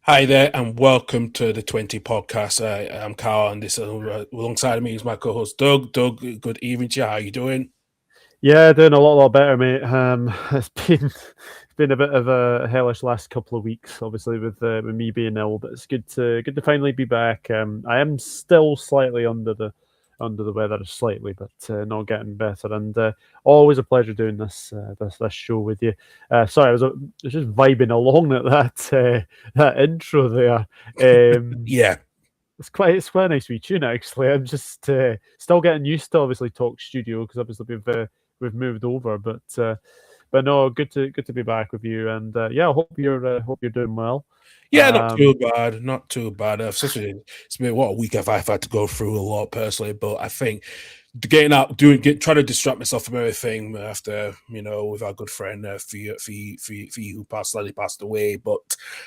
Hi there, and welcome to the 20 podcast. I'm Karl, and this alongside me is my co-host Doug. Doug, good evening to you. How you doing? Yeah, doing a lot better, mate. It's been a bit of a hellish last couple of weeks, obviously with me being ill, but it's good to finally be back. I am still slightly under the weather, slightly, but not getting better. And always a pleasure doing this show with you. Sorry, I was just vibing along at that intro there. Um, Yeah, it's quite a nice wee tune actually. I'm just still getting used to obviously Talk Studio because obviously we've moved over, but no, good to be back with you, and yeah, I hope you're doing well. yeah, not too Um, bad, not too bad. It's been what a week I've had to go through a lot personally, but I think getting out, trying to distract myself from everything after with our good friend Fee who sadly passed away. But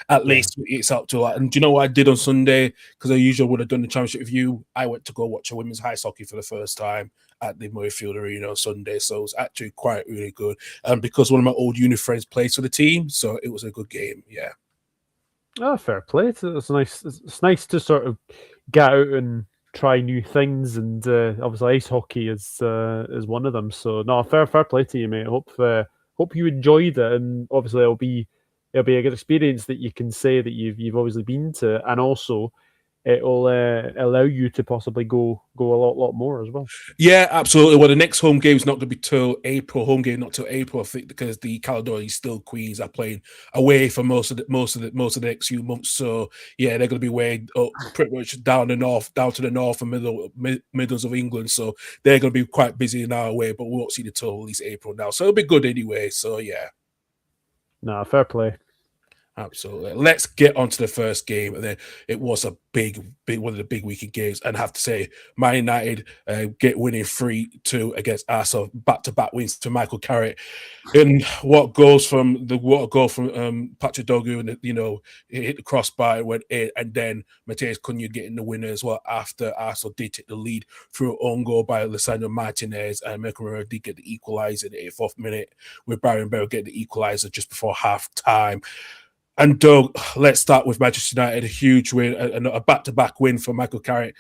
at yeah, least it's helped to a lot. And do you know what I did on Sunday? Because I usually would have done the championship review. I went to go watch a women's ice hockey for the first time at the Murrayfield Arena on Sunday, so it was actually quite really good. And because one of my old uni friends plays for the team, so it was a good game. Yeah. fair play. It's nice. It's nice to sort of get out and try new things, and obviously ice hockey is one of them. So no, fair play to you, mate. Hope you enjoyed it, and obviously it'll be a good experience that you can say that you've obviously been to, and also it'll allow you to possibly go a lot more as well. Yeah, absolutely. Well, the next home game is not going to be till April. Home game not till April, I think, because the Caledonian Still Queens are playing away for most of the next few months. So yeah, they're going to be way up, pretty much down to the north and middles of England. So they're going to be quite busy now away, but we won't see the till at least April now. So it'll be good anyway. So yeah. Nah, fair play. Absolutely. Let's get on to the first game. And then it was a big one of the big weekend games. And I have to say, Man United get winning 3-2 against Arsenal, back-to-back wins to Michael Carrick. And what a goal from Patrick Dogu, and it hit the crossbar, went in, and then Matheus Cunha getting the winner as well after Arsenal did take the lead through an own goal by Lisandro Martinez, and Michael did get the equaliser in the 84th minute, with Baron Bell getting the equaliser just before half time. And Doug, let's start with Manchester United. A huge win, a back-to-back win for Michael Carrick.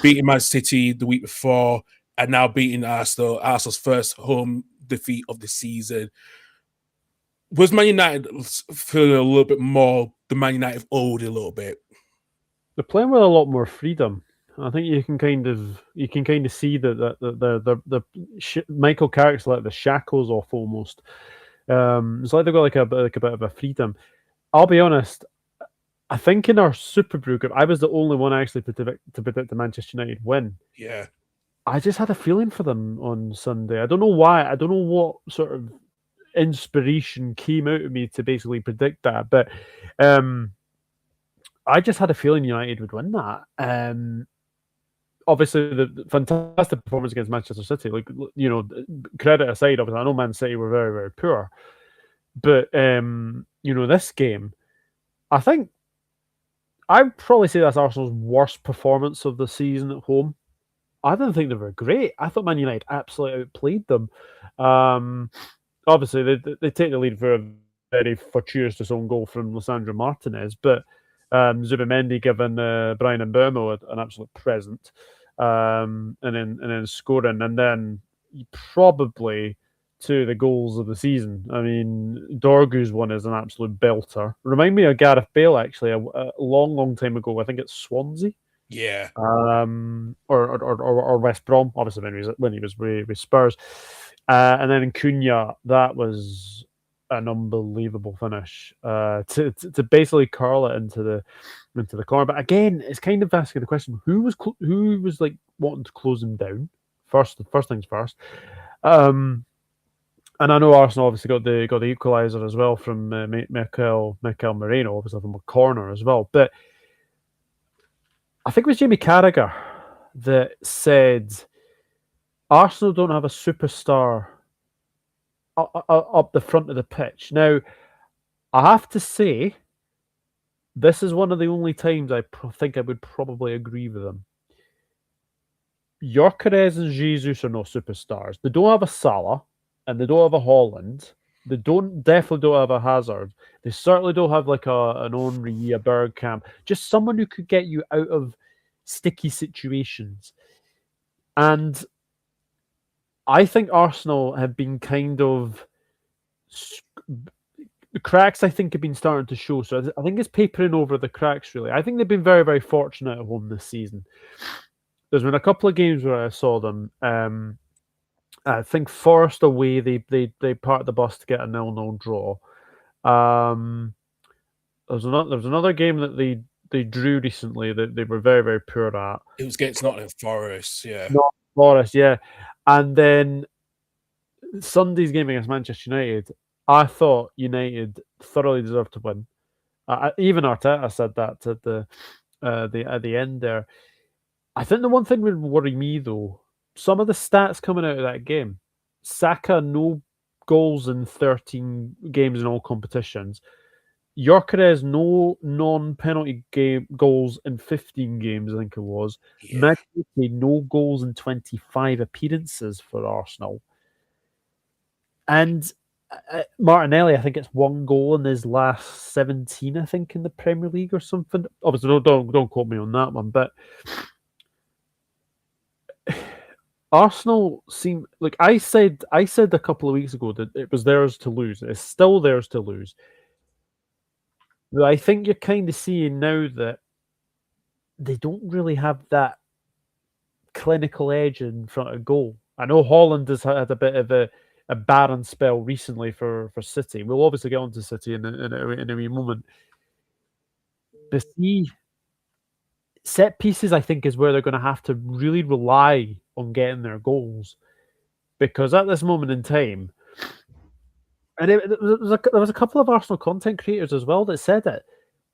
Beating Man City the week before, and now beating Arsenal. Arsenal's first home defeat of the season. Was Man United feeling a little bit more the Man United of old a little bit? They're playing with a lot more freedom. I think you can kind of see that Michael Carrick's let the shackles off almost. It's like they've got like a bit of a freedom. I'll be honest. I think in our Super group, I was the only one actually to predict the Manchester United win. Yeah. I just had a feeling for them on Sunday. I don't know why. I don't know what sort of inspiration came out of me to basically predict that, but um, I just had a feeling United would win that. Obviously, the fantastic performance against Manchester City, credit aside, obviously, I know Man City were very, very poor, but this game, I think I'd probably say that's Arsenal's worst performance of the season at home. I didn't think they were great. I thought Man United absolutely outplayed them. Um, Obviously, they take the lead for a very fortuitous own goal from Lisandro Martinez, but Zubimendi giving Brian and Burmo an absolute present, and then scoring, and then probably two of the goals of the season. I mean, Dorgu's one is an absolute belter. Remind me of Gareth Bale actually a long time ago. I think it's Swansea. Yeah. Or West Brom, obviously when he was with Spurs, and then in Cunha, that was an unbelievable finish to basically curl it into the corner. But again, it's kind of asking the question: who was like wanting to close him down first things first. And I know Arsenal obviously got the equaliser as well from Michael Moreno, obviously from a corner as well, but. I think it was Jamie Carragher that said Arsenal don't have a superstar up the front of the pitch. Now, I have to say, this is one of the only times I think I would probably agree with them. Gyökeres and Jesus are no superstars. They don't have a Salah, and they don't have a Holland, They definitely don't have a Hazard. They certainly don't have like an Henry, a Bergkamp, just someone who could get you out of sticky situations. And I think Arsenal have been kind of the cracks. I think have been starting to show. So I think it's papering over the cracks. Really, I think they've been very, very fortunate at home this season. There's been a couple of games where I saw them. I think Forest away, they parked the bus to get a 0-0 draw. There was another game that they drew recently that they were very, very poor at. It was against Nottingham Forest, yeah. Not Forest, yeah. And then Sunday's game against Manchester United, I thought United thoroughly deserved to win. Even Arteta said that at the end there. I think the one thing would worry me though, some of the stats coming out of that game. Saka, no goals in 13 games in all competitions. Gyökeres, no non-penalty game goals in 15 games, I think it was. Yeah. Matheus, no goals in 25 appearances for Arsenal. And Martinelli, I think it's 1 goal in his last 17, I think, in the Premier League or something. Obviously, don't quote me on that one, but Arsenal seem like I said a couple of weeks ago that it was theirs to lose. It's still theirs to lose. But I think you're kind of seeing now that they don't really have that clinical edge in front of goal. I know Holland has had a bit of a barren spell recently for City. We'll obviously get onto City in a wee moment. But see, set pieces, I think, is where they're going to have to really rely on getting their goals. Because at this moment in time, and there was a couple of Arsenal content creators as well that said it.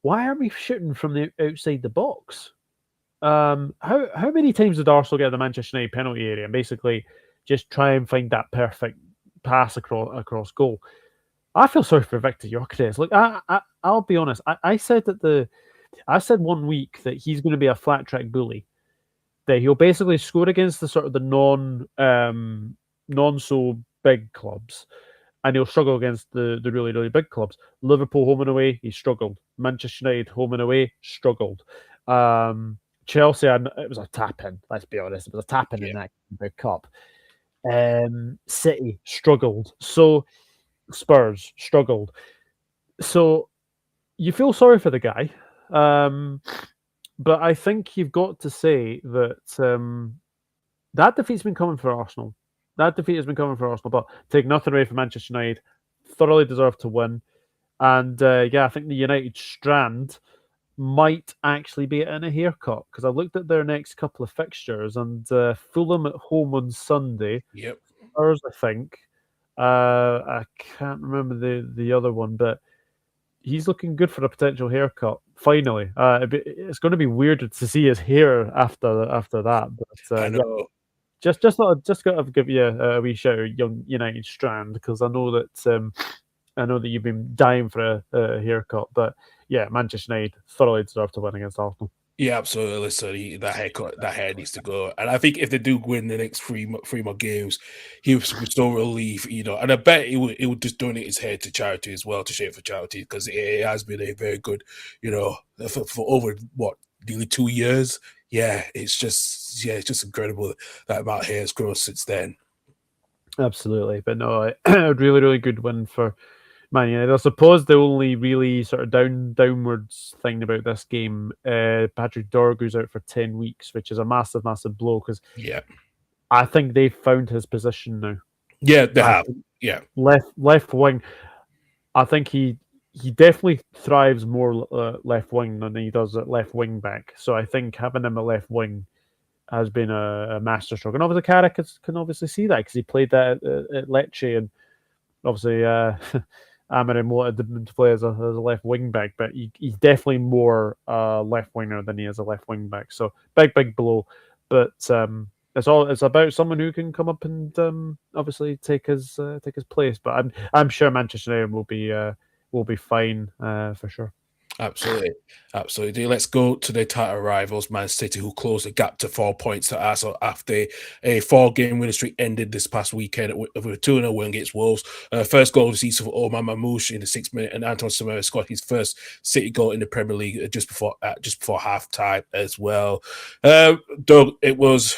Why are we shooting from the outside the box? How many times did Arsenal get the Manchester United penalty area and basically just try and find that perfect pass across goal? I feel sorry for Victor Gyökeres. Look, I'll be honest. I said 1 week that he's going to be a flat track bully. That he'll basically score against the sort of the non so big clubs. And he'll struggle against the really, really big clubs. Liverpool home and away, he struggled. Manchester United home and away, struggled. Chelsea, it was a tap-in, let's be honest. It was a tap-in in that big cup. City struggled. So Spurs struggled. So you feel sorry for the guy. But I think you've got to say that that defeat's been coming for Arsenal. That defeat has been coming for Arsenal, but take nothing away from Manchester United. Thoroughly deserved to win. And I think the United strand might actually be in a haircut because I looked at their next couple of fixtures and Fulham at home on Sunday. Yep. Spurs, I think. I can't remember the other one, but he's looking good for a potential haircut. Finally, it's going to be weird to see his hair after that. But I know. Just got to give you a wee shout out, young United strand, because I know that you've been dying for a haircut. But yeah, Manchester United thoroughly deserve to win against Arsenal. Yeah, absolutely. Listen, that hair needs to go, and I think if they do win the next three more games, he'll restore relief. And I bet he would just donate his hair to charity as well, to Shape for Charity, because it has been a very good, for over nearly 2 years. Yeah, it's just incredible that amount of hair has grown since then. Absolutely, but no, a really, really good win for Man United. I suppose the only really sort of downwards thing about this game, Patrick Dorgu's out for 10 weeks, which is a massive, massive blow because I think they've found his position now. Yeah, they have. Yeah, left wing. I think he definitely thrives more left wing than he does at left wing back. So I think having him at left wing has been a masterstroke. And obviously Carrick can obviously see that because he played that at Lecce, and obviously Amine wanted him to play as a left wing back, but he's definitely more left winger than he is a left wing back. So big blow, but it's about someone who can come up and obviously take his place. But I'm sure Manchester United will be fine for sure. Absolutely. Absolutely. Let's go to the title rivals, Man City, who closed the gap to 4 points to Arsenal after a 4-game winning streak ended this past weekend with a 2-0 win against Wolves. First goal of the season for Omar Mamouche in the 6th minute, and Anton Semedo scored his first City goal in the Premier League just before half time as well. Doug, it was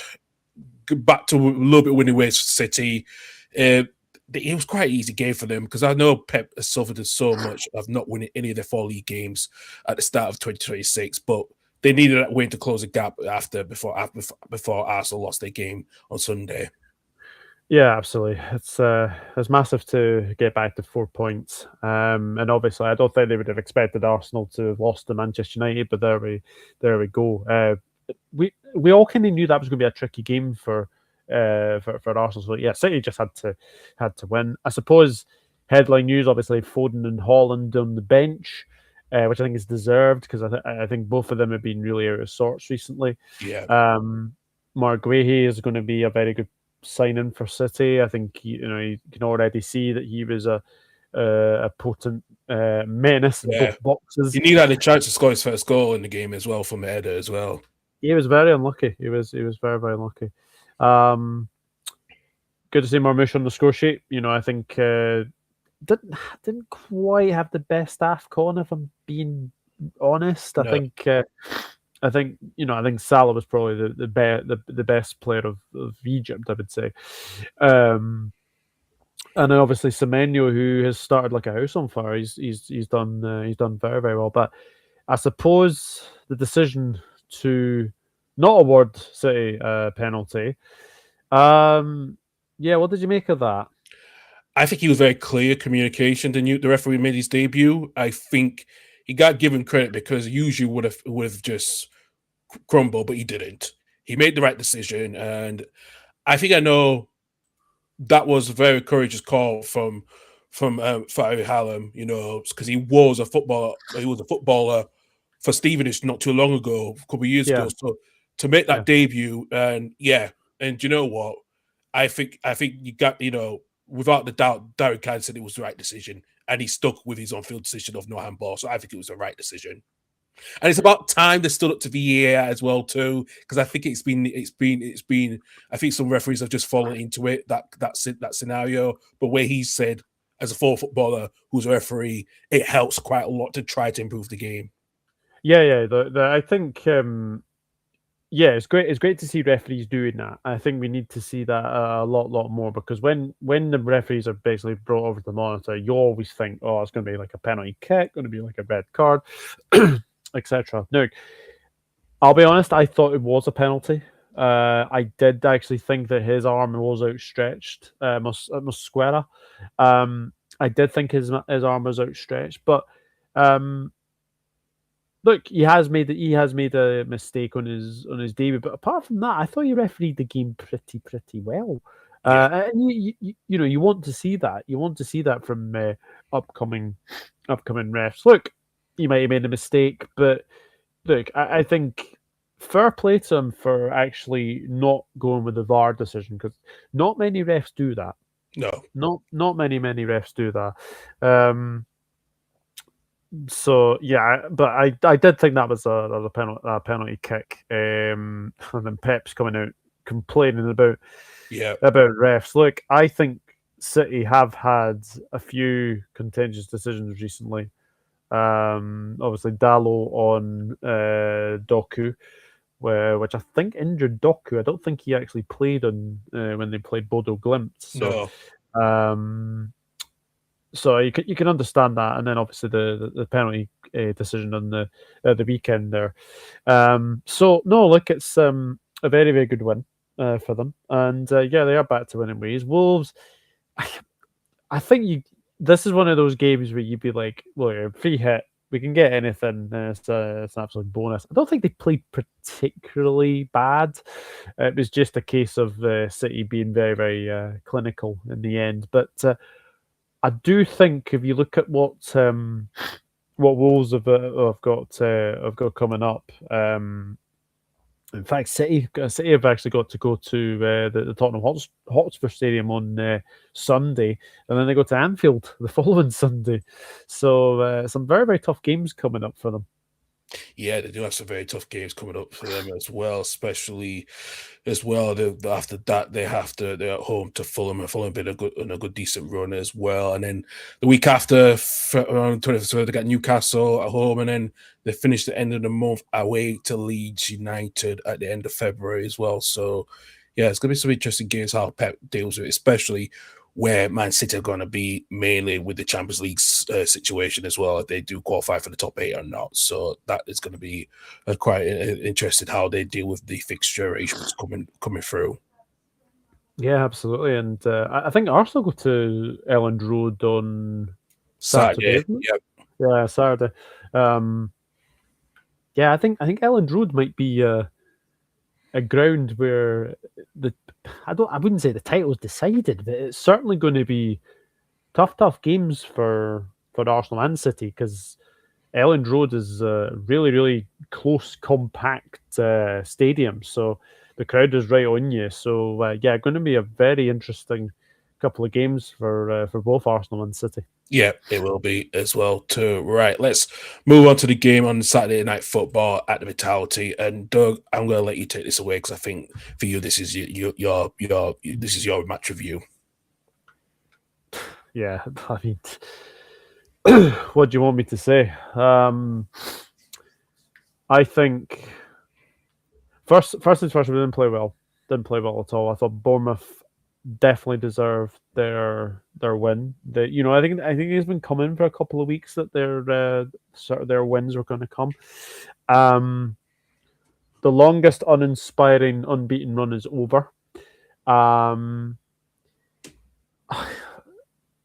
back to a little bit winning ways for City. It was quite an easy game for them because I know Pep has suffered so much of not winning any of their 4 league games at the start of 2026, but they needed that win to close the gap before Arsenal lost their game on Sunday. Yeah, absolutely. It's massive to get back to 4 points, and obviously, I don't think they would have expected Arsenal to have lost to Manchester United, but there we go. We all kind of knew that was going to be a tricky game for Arsenal. So yeah, City just had to win. I suppose headline news, obviously, Foden and Holland on the bench, which I think is deserved because I think both of them have been really out of sorts recently. Yeah. Mark Guehi is going to be a very good signing for City. I think you can already see that he was a potent menace in both boxes. He needed a chance to score his first goal in the game as well from the header as well. He was very unlucky. He was very, very unlucky. Good to see Marmoush on the score sheet. I think didn't quite have the best AFCON, if I'm being honest. No. I think Salah was probably the best player of Egypt, I would say. And then obviously Semenyo, who has started like a house on fire, he's done very, very well. But I suppose the decision to not award City a penalty. Yeah, what did you make of that? I think he was very clear communication. The referee made his debut. I think he got given credit because usually would have just crumbled, but he didn't. He made the right decision, and I think I know that was a very courageous call from Farid Hallam, because he was a footballer. He was a footballer for Stevenage not too long ago, a couple of years ago. So to make that debut, and you know what? I think you got, without the doubt, Darren Khan said it was the right decision, and he stuck with his on-field decision of no handball. So I think it was the right decision. And it's about time they stood up to VAR as well too, because I think it's been. I think some referees have just fallen into it that scenario. But where he said, as a former footballer who's a referee, it helps quite a lot to try to improve the game. Yeah. I think. It's great. It's great to see referees doing that. I think we need to see that a lot more, because when the referees are basically brought over to the monitor, you always think, oh, it's going to be like a penalty kick, going to be like a red card, etc. Now, I'll be honest, I thought it was a penalty. I did actually think that his arm was outstretched, Mosquera. I did think his arm was outstretched, but look, he has made a mistake on his debut, but apart from that, I thought he refereed the game pretty well. And you want to see that. You want to see that from upcoming refs. Look, he might have made a mistake, but look, I think fair play to him for actually not going with the VAR decision, because not many refs do that. No, not many refs do that. So yeah, but I did think that was a penalty kick, and then Pep's coming out complaining about refs. Look, I think City have had a few contentious decisions recently. Obviously Dalot on Doku, which I think injured Doku. I don't think he actually played on when they played Bodo Glimt. So, no. So you can understand that, and then obviously the penalty decision on the weekend there. So no, look, it's a very, very good win for them, and they are back to winning ways. Wolves, I think this is one of those games where you'd be like, well, free hit, we can get anything. It's an absolute bonus. I don't think they played particularly bad. It was just a case of City being very, very clinical in the end, but. I do think if you look at what Wolves have got coming up, In fact, City have actually got to go to the Tottenham Hotspur Stadium on Sunday, and then they go to Anfield the following Sunday. So some very, very tough games coming up for them. Yeah, they do have some very tough games coming up for them as well, especially as well. After that, they're at home to Fulham, and Fulham been a good decent run as well. And then the week after, around 20th, so they got Newcastle at home, and then they finish the end of the month away to Leeds United at the end of February as well. So yeah, it's gonna be some interesting games how Pep deals with it, especially where Man City are going to be mainly with the Champions League situation as well, if they do qualify for the top 8 or not. So that is going to be quite interesting how they deal with the fixture arrangements coming through. Yeah, absolutely. And I think Arsenal go to Elland Road on Saturday, isn't it? Yep. Yeah, Saturday. Yeah, I think Elland Road might be a ground where I wouldn't say the title's decided, but it's certainly going to be tough games for Arsenal and City, because Elland Road is a really, really close, compact stadium. So the crowd is right on you. So yeah, going to be a very interesting couple of games for both Arsenal and City. Yeah, it will be as well too. Right, let's move on to the game on Saturday Night Football at the Vitality. And Doug, I'm going to let you take this away because I think for you this is your this is your match review. Yeah, I mean, what do you want me to say? I think first things first, we didn't play well. Didn't play well at all. I thought Bournemouth definitely deserved their win. I think it's been coming for a couple of weeks that their wins were going to come. The longest uninspiring unbeaten run is over.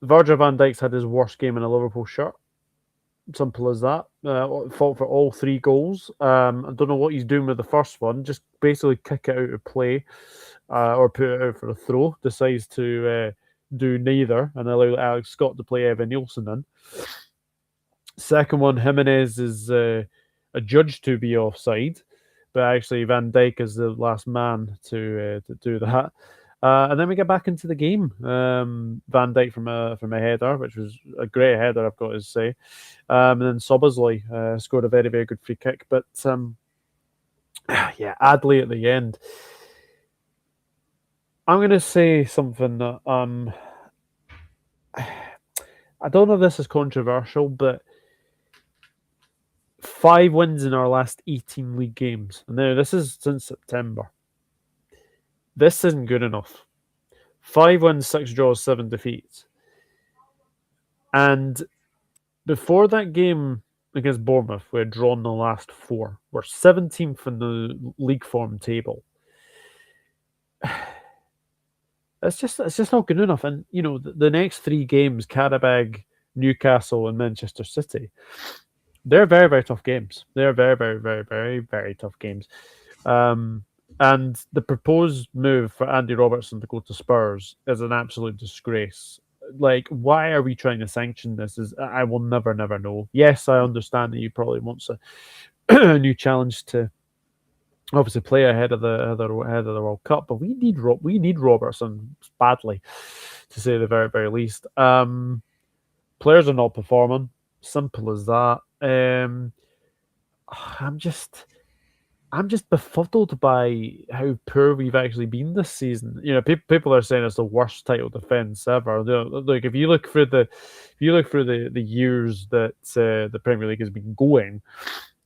Virgil van Dijk's had his worst game in a Liverpool shirt. Simple as that. Fought for all 3 goals. I don't know what he's doing with the first one. Just basically kick it out of play or put it out for a throw. Decides to do neither and allow Alex Scott to play Evan Nielsen in. Second one, Jimenez is adjudged to be offside, but actually Van Dijk is the last man to do that. And then we get back into the game. Van Dijk from a header, which was a great header, I've got to say. And then Szoboszlai scored a very, very good free kick. But yeah, Adli at the end. I'm going to say something that I don't know if this is controversial, but 5 wins in our last 18 league games. And now this is since September. This isn't good enough. 5 wins, 6 draws, 7 defeats. And before that game against Bournemouth, we had drawn the last 4. We're 17th in the league form table. It's just not good enough. And, the next 3 games, Karabag, Newcastle, and Manchester City, they're very, very tough games. They're very, very, very, very, very tough games. And the proposed move for Andy Robertson to go to Spurs is an absolute disgrace. Like, why are we trying to sanction this? I will never know. Yes, I understand that he probably wants a new challenge to obviously play ahead of the World Cup, but we need Robertson badly, to say the very, very least. Players are not performing. Simple as that. I'm just befuddled by how poor we've actually been this season. People are saying it's the worst title defense ever. Like, if you look through the years that the Premier League has been going,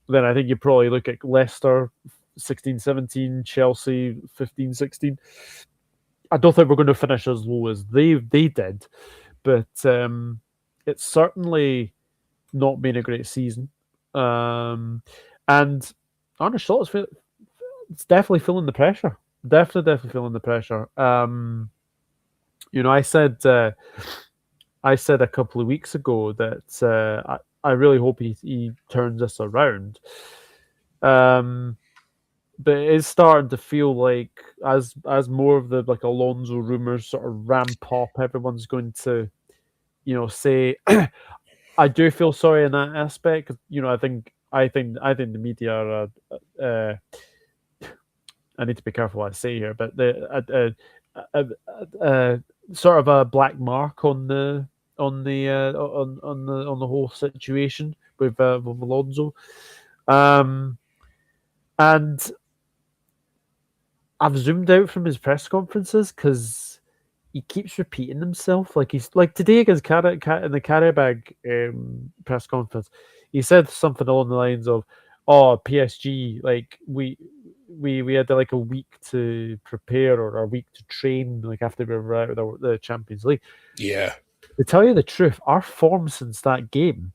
then I think you probably look at Leicester 16-17, Chelsea 15-16. I don't think we're going to finish as low as they did, but it's certainly not been a great season. And Arne Slot is definitely feeling the pressure. Definitely feeling the pressure. I said a couple of weeks ago that I really hope he turns this around. But it is starting to feel like as more of the Alonso rumors sort of ramp up, everyone's going to, say, I do feel sorry in that aspect. I think the media are I need to be careful what I say here, but sort of a black mark on the whole situation with Alonso, and I've zoomed out from his press conferences because he keeps repeating himself. Like he's like today against in the Carabag press conference, he said something along the lines of, "Oh, PSG, like we had like a week to prepare or a week to train, like after we were out of the Champions League." Yeah. To tell you the truth, our form since that game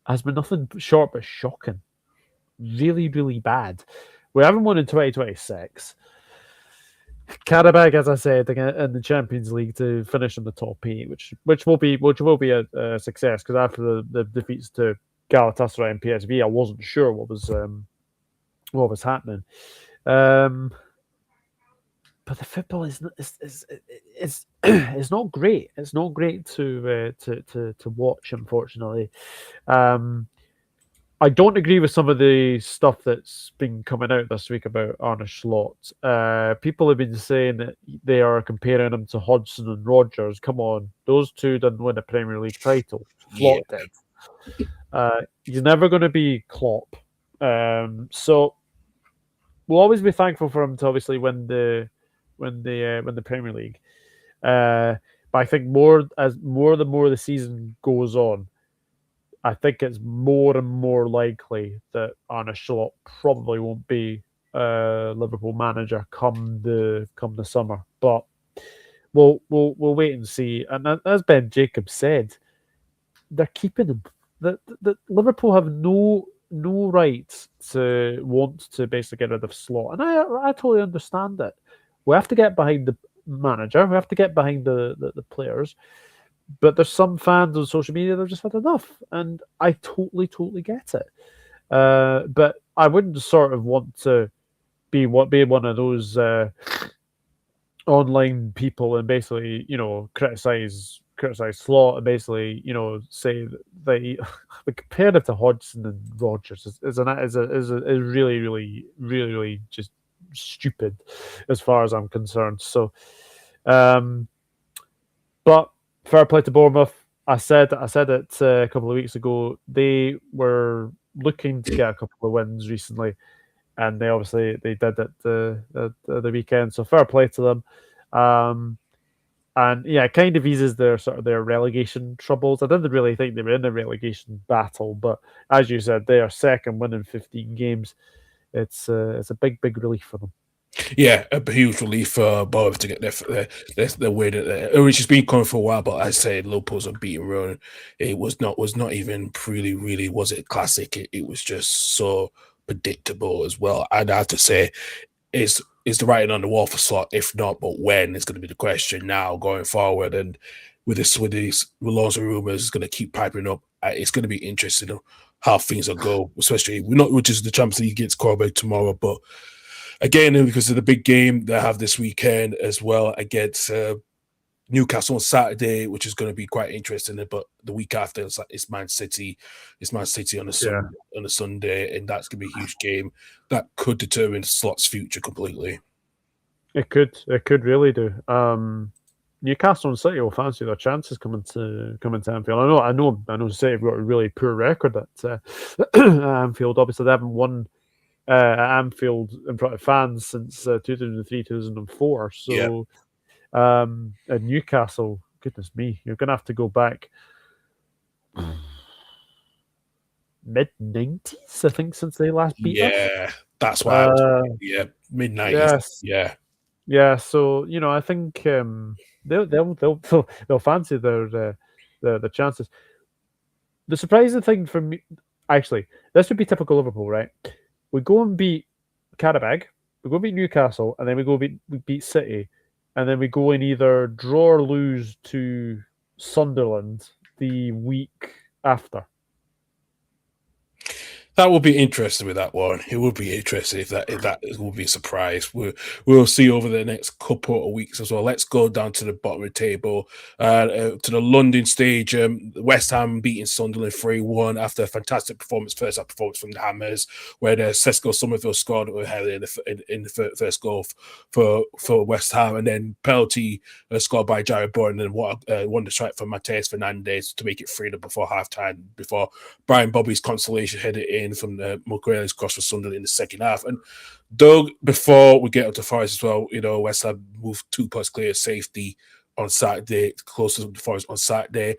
has been nothing short but shocking. Really, really bad. We haven't won in 2026. Karabag, as I said, in the Champions League to finish in the top 8, which will be a success, because after the defeats to Galatasaray and PSV, I wasn't sure what was happening. But the football is it's not great. It's not great to watch, unfortunately. I don't agree with some of the stuff that's been coming out this week about Arne Slot. People have been saying that they are comparing him to Hodgson and Rodgers. Come on, those two didn't win a Premier League title. Slot did. He's never going to be Klopp. So we'll always be thankful for him to obviously win the Premier League. But I think the more the season goes on, I think it's more and more likely that Arne Slot probably won't be Liverpool manager come the summer. But we'll wait and see. And as Ben Jacobs said, they're keeping him. The Liverpool have no right to want to basically get rid of Slot, and I totally understand it. We have to get behind the manager. We have to get behind the players. But there's some fans on social media that have just had enough, and I totally get it. But I wouldn't sort of want to be one of those online people and basically, criticize Slot and basically, say that he, compared to Hodgson and Rodgers is really just stupid as far as I'm concerned. So, but fair play to Bournemouth. I said it a couple of weeks ago. They were looking to get a couple of wins recently, and they did it the weekend. So fair play to them. And yeah, it kind of eases their relegation troubles. I didn't really think they were in a relegation battle, but as you said, they are second, winning 15 games. It's a big relief for them. Yeah, a huge relief for both to get their win. Which has been coming for a while, but I say Liverpool's unbeaten run. It was not even really was it classic. It was just so predictable as well. I'd have to say, is the writing on the wall for Slot? If not, but when is going to be the question now going forward. And with these Alonso rumours is going to keep piping up. It's going to be interesting how things will go, especially which is the Champions League against Karabag tomorrow, but. Again, because of the big game they have this weekend as well against Newcastle on Saturday, which is going to be quite interesting. But the week after, it's Man City. It's Man City on a Sunday, and that's going to be a huge game that could determine Slot's future completely. It could really do. Newcastle and City will fancy their chances coming to Anfield. I know City have got a really poor record at Anfield. Obviously, they haven't won at Anfield in front of fans since 2003, 2004. So, at Newcastle, goodness me, you're going to have to go back mid-90s, I think, since they last beat us. Yeah, that's why. Mid-90s. Yes. Yeah. So I think they'll fancy their chances. The surprising thing for me, actually, this would be typical Liverpool, right? We go and beat Karabag, we go beat Newcastle, and then we beat City, and then we go and either draw or lose to Sunderland the week after. That would be interesting with that one. It would be interesting if that would be a surprise. We'll see over the next couple of weeks as well. Let's go down to the bottom of the table, to the London Stadium. West Ham beating Sunderland 3-1 after a fantastic performance, first half performance from the Hammers, where the Sesko Somerville scored in the first goal for West Ham, and then penalty scored by Jared Bourne, and what wonder strike from Matheus Fernandes to make it 3-0 before halftime. Before Brian Bobby's consolation headed in from the Mukwele's cross for Sunderland in the second half. And Doug, before we get up to Forest as well, West Ham moved 2 points clear safety on Saturday, closer to the Forest on Saturday.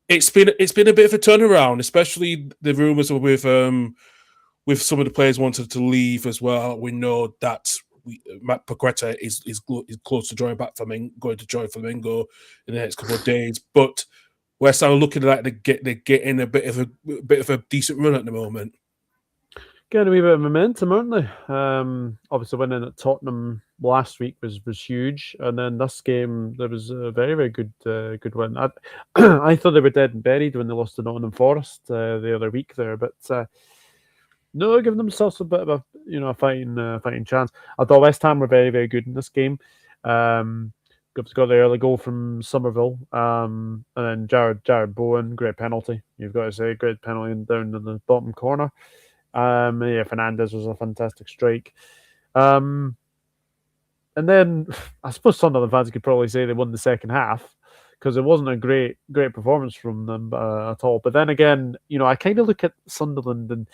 It's been a bit of a turnaround, especially the rumours with some of the players wanted to leave as well. We know that Matt Paqueta is close to going to join Flamengo in the next couple of days, but West Ham are looking like they're getting a bit of a decent run at the moment. Getting a wee bit of momentum, aren't they? Obviously, winning at Tottenham last week was huge, and then this game there was a very, very good win. I thought they were dead and buried when they lost to Nottingham Forest the other week there, but no, giving themselves a bit of a fighting chance. I thought West Ham were very, very good in this game. Got the early goal from Somerville, and then Jared Bowen, great penalty. You've got to say, great penalty down in the bottom corner. Fernandes was a fantastic strike. And then I suppose Sunderland fans could probably say they won the second half because it wasn't a great performance from them at all. But then again, I kind of look at Sunderland, and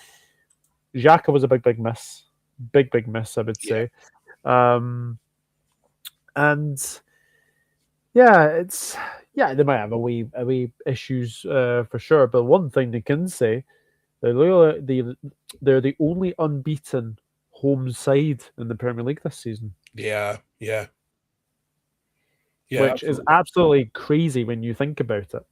Xhaka was a big miss. Big miss, I would say. And they might have a wee issues for sure. But one thing they can say, they're the only unbeaten home side in the Premier League this season. Yeah, which absolutely. Is absolutely crazy when you think about it.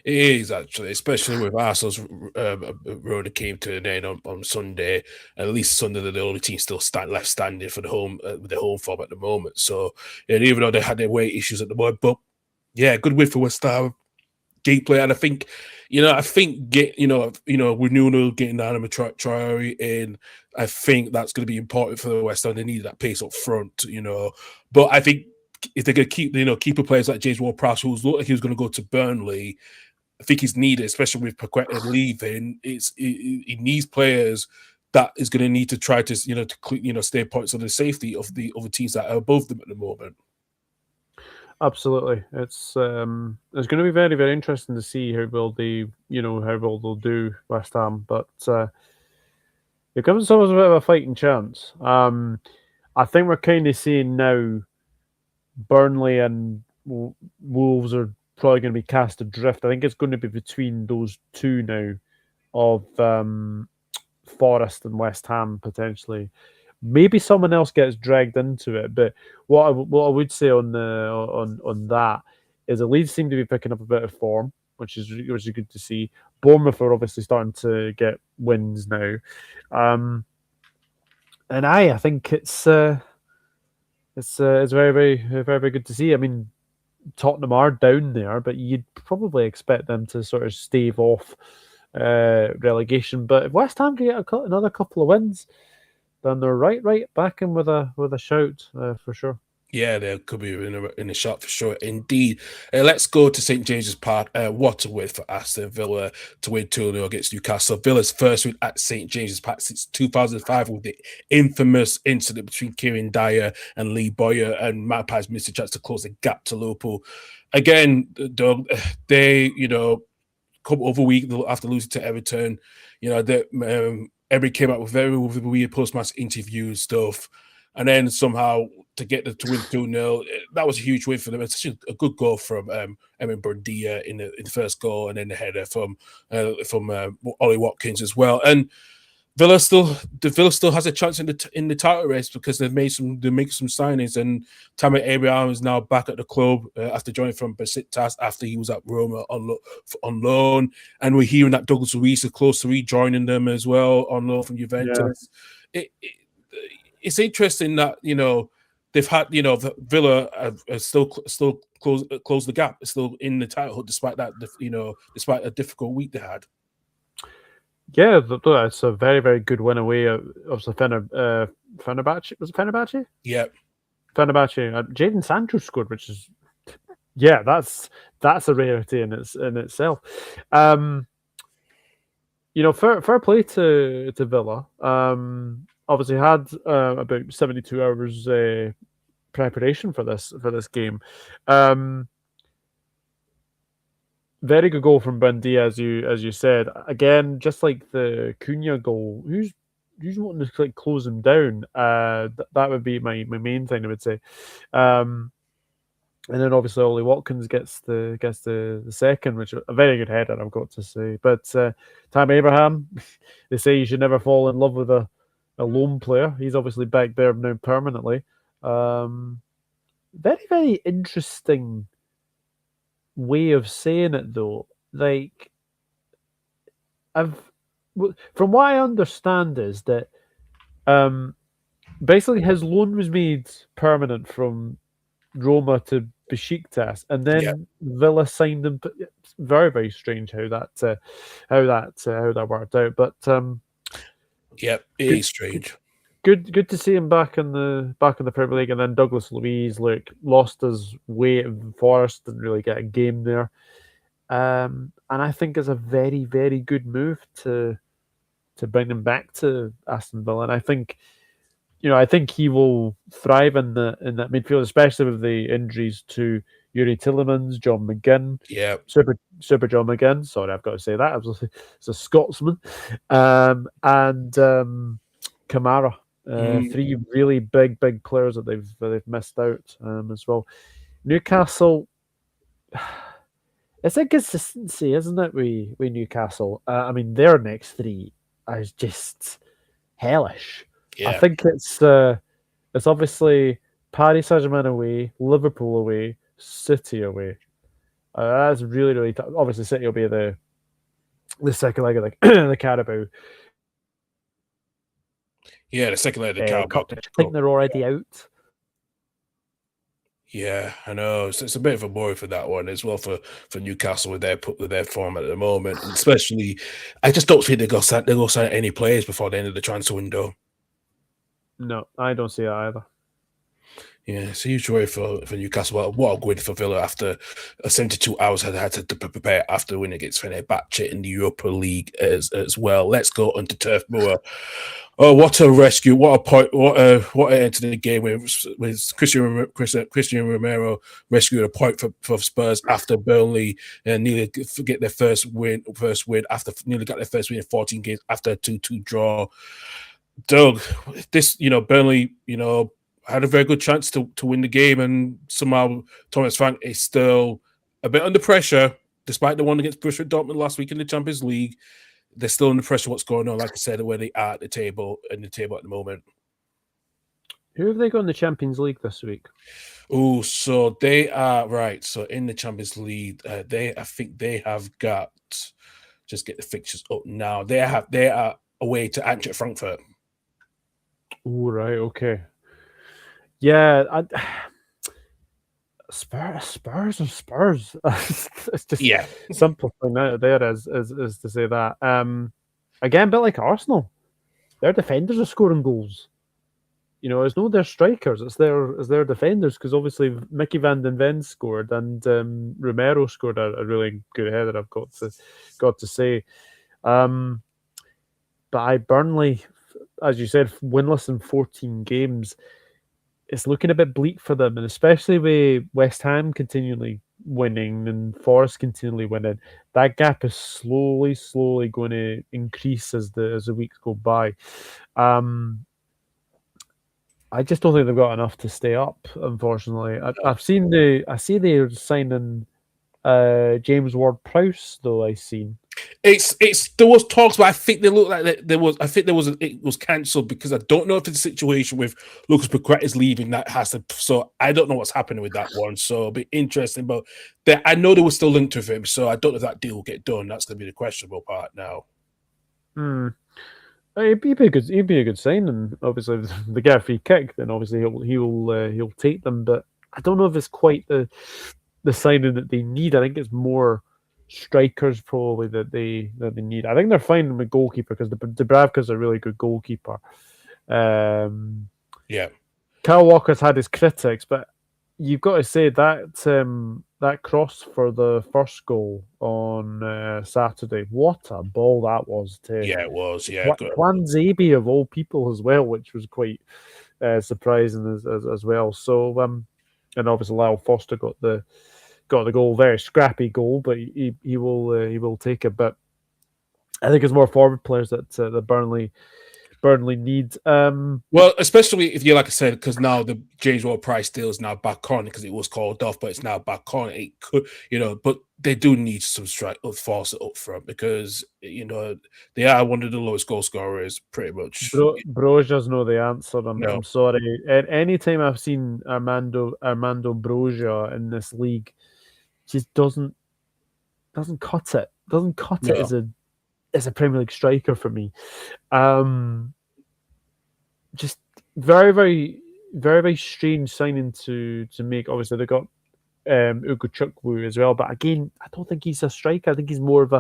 It is actually, especially with Arsenal's road that came to an end on Sunday. At least Sunderland, the only team still left standing for the home with the home form at the moment. So, even though they had their weight issues at the moment, but good win for West Ham. Gameplay, and I think with Nuno getting Adama Traore in, I think that's going to be important for the West Ham. They need that pace up front, But I think if they're going to keep players like James Ward-Prowse, who's looked like he was going to go to Burnley, I think he's needed, especially with Paqueta leaving. He needs players that is going to need to try to stay points on the safety of the other teams that are above them at the moment. Absolutely, it's going to be very, very interesting to see how well they'll do, West Ham. But it comes always a bit of a fighting chance. I think we're kind of seeing now Burnley and Wolves are probably going to be cast adrift. I think it's going to be between those two now, of Forest and West Ham potentially. Maybe someone else gets dragged into it, but what I would say on that is the Leeds seem to be picking up a bit of form, which is good to see. Bournemouth are obviously starting to get wins now, and I think it's very, very, very, very good to see. I mean, Tottenham are down there, but you'd probably expect them to sort of stave off relegation. But if West Ham can get another couple of wins, then they're right back in with a shout for sure. Yeah, they could be in a shot for sure. Indeed. Let's go to St. James's Park. What a win for Aston Villa to win 2-0 against Newcastle. Villa's first win at St. James's Park since 2005 with the infamous incident between Kieran Dyer and Lee Bowyer, and Magpies missed a chance to close the gap to Liverpool. Again, Doug, they, come over a week after losing to Everton, Emery came out with very weird post-match interview stuff, and then somehow to get them to win 2-0, that was a huge win for them. It's such a good goal from Emin Buendia in the first goal, and then the header from Ollie Watkins as well. And Villa still has a chance in the title race because they make some signings, and Tammy Abraham is now back at the club after joining from Besiktas after he was at Roma on loan, and we're hearing that Douglas Luiz is close to rejoining them as well on loan from Juventus. Yeah. It's interesting that they've had Villa have still closed the gap, still in the title despite that despite a difficult week they had. Yeah, it's a very, very good win away. Obviously, Fenerbahce. Was it Fenerbahce? Yeah, Fenerbahce. Jadon Sancho scored, which is that's a rarity in itself. Fair play to Villa. Obviously had about 72 hours preparation for this game. Very good goal from Bundy, as you said. Again, just like the Cunha goal, who's wanting to like close him down? That would be my main thing. I would say. And then obviously Ollie Watkins gets the second, which is a very good header, I've got to say. But Tammy Abraham, they say you should never fall in love with a lone player. He's obviously back there now permanently. Very, very interesting way of saying it, though. Like, from what I understand is that basically his loan was made permanent from Roma to Besiktas, and then Villa signed him. It's very, very strange how that worked out. But it is strange. Good to see him back in the Premier League. And then Douglas Luiz, lost his way in Forest, didn't really get a game there. And I think it's a very, very good move to bring him back to Aston Villa. And I think he will thrive in that midfield, especially with the injuries to Yuri Tillemans, John McGinn, Super John McGinn. Sorry, I've got to say that. It's a Scotsman, and Kamara. Three really big players that they've missed out as well. Newcastle, it's a consistency, isn't it? We Newcastle. I mean, their next three is just hellish. Yeah. I think it's obviously Paris Saint-Germain away, Liverpool away, City away. That's really, really tough. Obviously, City will be the second leg of the Carabao. Yeah, the second leg of the Carabao. I think they're already out. Yeah, I know. It's a bit of a worry for that one as well for Newcastle with their form at the moment. And especially, I just don't think they'll go sign any players before the end of the transfer window. No, I don't see it either. Yeah, it's a huge worry for Newcastle. What a win for Villa after 72 hours had to prepare after winning against Fenerbahce in the Europa League as well. Let's go onto Turf Moor. Oh, what a rescue! What a point! What an end to the game with Christian Romero rescued a point for Spurs after Burnley nearly get their first win after nearly got their first win in 14 games after a 2-2 draw. Doug, this Burnley had a very good chance to win the game, and somehow Thomas Frank is still a bit under pressure, despite the one against Borussia Dortmund last week in the Champions League. They're still under pressure. What's going on? Like I said, where they are at the table at the moment. Who have they got in the Champions League this week? Oh, so they are right. So in the Champions League, I think they have got. Just get the fixtures up now. They are away to Eintracht Frankfurt. Oh, right. Okay. Yeah, Spurs are Spurs. It's just simple thing there is to say that. Again, a bit like Arsenal, their defenders are scoring goals. It's not their strikers; it's their defenders. Because obviously Mickey van den Ven scored, and Romero scored a really good header. I've got to say, but Burnley, as you said, winless in 14 games. It's looking a bit bleak for them, and especially with West Ham continually winning and Forest continually winning, that gap is slowly going to increase as the weeks go by. I just don't think they've got enough to stay up. Unfortunately, I see they're signing James Ward-Prowse though. I seen. There was talks, but I think they look like it was cancelled because I don't know if it's a situation with Lucas Paqueta's leaving that has to. So I don't know what's happening with that one. So it'll be interesting. But I know they were still linked with him, so I don't know if that deal will get done. That's going to be the questionable part now. He'd be a good signing. Obviously, if they get a free kick, then obviously he'll take them. But I don't know if it's quite the signing that they need. I think it's more strikers probably that they need. I think they're fine with goalkeeper because Dubravka's a really good goalkeeper. Yeah. Kyle Walker's had his critics, but you've got to say that that cross for the first goal on Saturday, what a ball that was to Yeah, it was. Yeah, good. Juan Zabi of all people as well, which was quite surprising as well. So and obviously Lyle Foster got the goal, very scrappy goal, but he will take it. But I think it's more forward players that Burnley need. Well, especially if you, like I said, because now the James Ward-Prowse deal is now back on because it was called off, but it's now back on. It could, but they do need some strike of force up front because they are one of the lowest goal scorers, pretty much. Broja's know the answer. No. I'm sorry. Any time I've seen Armando Broja in this league, just doesn't cut it. Doesn't cut No. it as a Premier League striker for me. Just very, very, very, very strange signing to make. Obviously, they got Ugo Chukwu as well, but again, I don't think he's a striker. I think he's more of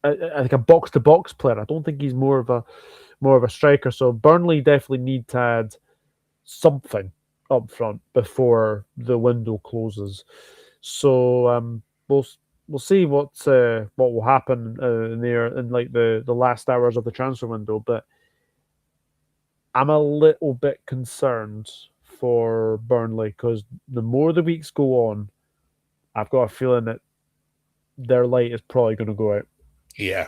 like a box to box player. I don't think he's more of a striker. So Burnley definitely need to add something up front before the window closes. So we'll see what will happen in like the last hours of the transfer window, but I'm a little bit concerned for Burnley because the more the weeks go on, I've got a feeling that their light is probably going to go out. Yeah,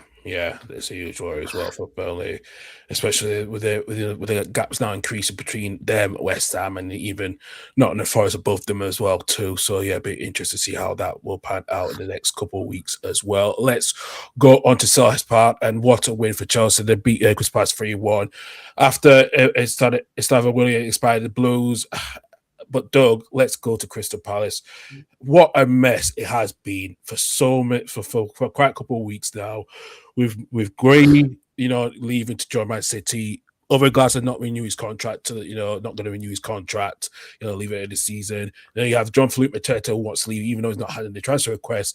it's a huge worry as well for Burnley, especially with the gaps now increasing between them, West Ham, and even Nottingham Forest above them as well too. So yeah, be interested to see how that will pan out in the next couple of weeks as well. Let's go on to Selhurst Park, and what a win for Chelsea! They beat Crystal Palace 3-1 after it started really inspired the Blues. But Doug, let's go to Crystal Palace. What a mess it has been for for quite a couple of weeks now. With Gray, leaving to join Man City. Oliver Glasner not renew his contract not going to renew his contract, leave it in the season. Then you have Jean Philippe Mateta who wants to leave, even though he's not had any transfer requests.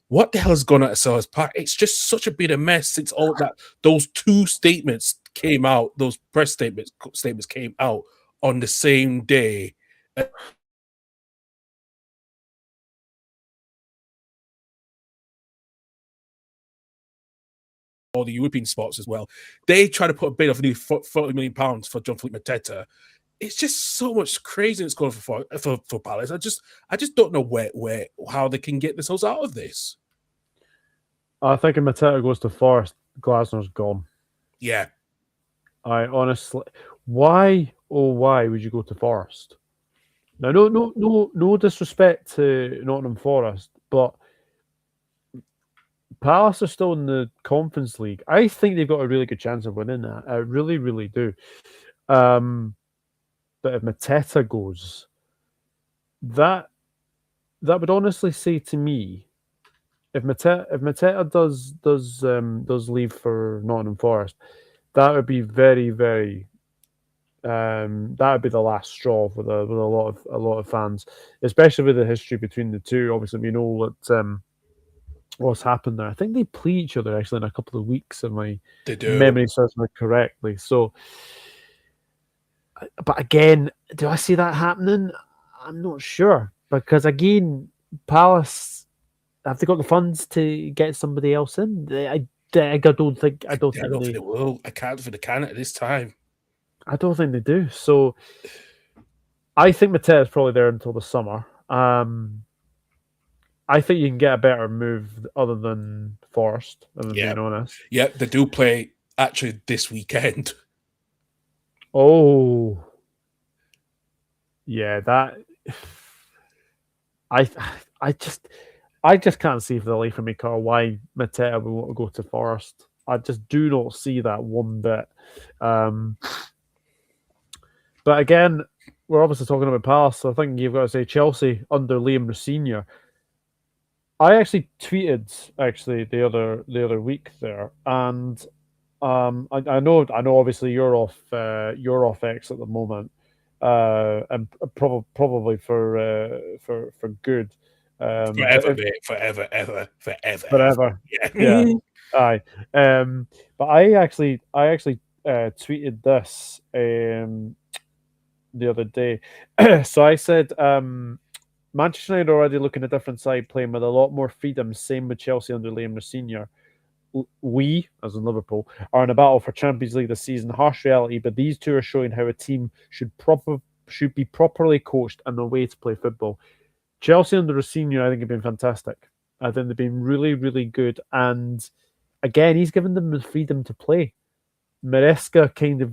What the hell has gone on at Selhurst Park? It's just such a bit of mess since all that those two statements came out, those press statements came out on the same day. All the European spots as well. They try to put a bid of nearly £40 million for Jean Philippe Mateta. It's just so much craziness going for Palace. I just don't know how they can get themselves out of this. I think if Mateta goes to Forest, Glasner's gone. Yeah. I honestly, why would you go to Forest? Now, no disrespect to Nottingham Forest, but Palace are still in the Conference League. I think they've got a really good chance of winning that. I really, really do. But if Mateta goes, that would honestly say to me, if Mateta does leave for Nottingham Forest, that would be very, very. That would be the last straw with a lot of fans, especially with the history between the two. Obviously, we know that what's happened there. I think they play each other actually in a couple of weeks, if my memory serves me correctly. So, but again, do I see that happening? I'm not sure because again, Palace have they got the funds to get somebody else in? I don't think they will. I can't for the can at this time. I don't think they do. So I think Mateta is probably there until the summer. I think you can get a better move other than Forest, if I'm being honest. Yeah, they do play actually this weekend. Oh. Yeah, that I just can't see for the life of me, Karl, why Mateta would want to go to Forest. I just do not see that one bit. But again, we're obviously talking about Palace, so I think you've got to say Chelsea under Liam Senior. I actually tweeted the other week there, and I know obviously you're off X at the moment, and probably for good. Forever, mate. Forever, ever, forever, forever. Yeah. Aye. But I actually tweeted this the other day. So I said Manchester United are already looking at a different side, playing with a lot more freedom. Same with Chelsea under Liam Senior. We, as in Liverpool, are in a battle for Champions League this season. Harsh reality, but these two are showing how a team should be properly coached and the way to play football. Chelsea under a senior, I think, have been fantastic. I think they've been really, really good. And again, he's given them the freedom to play. Maresca kind of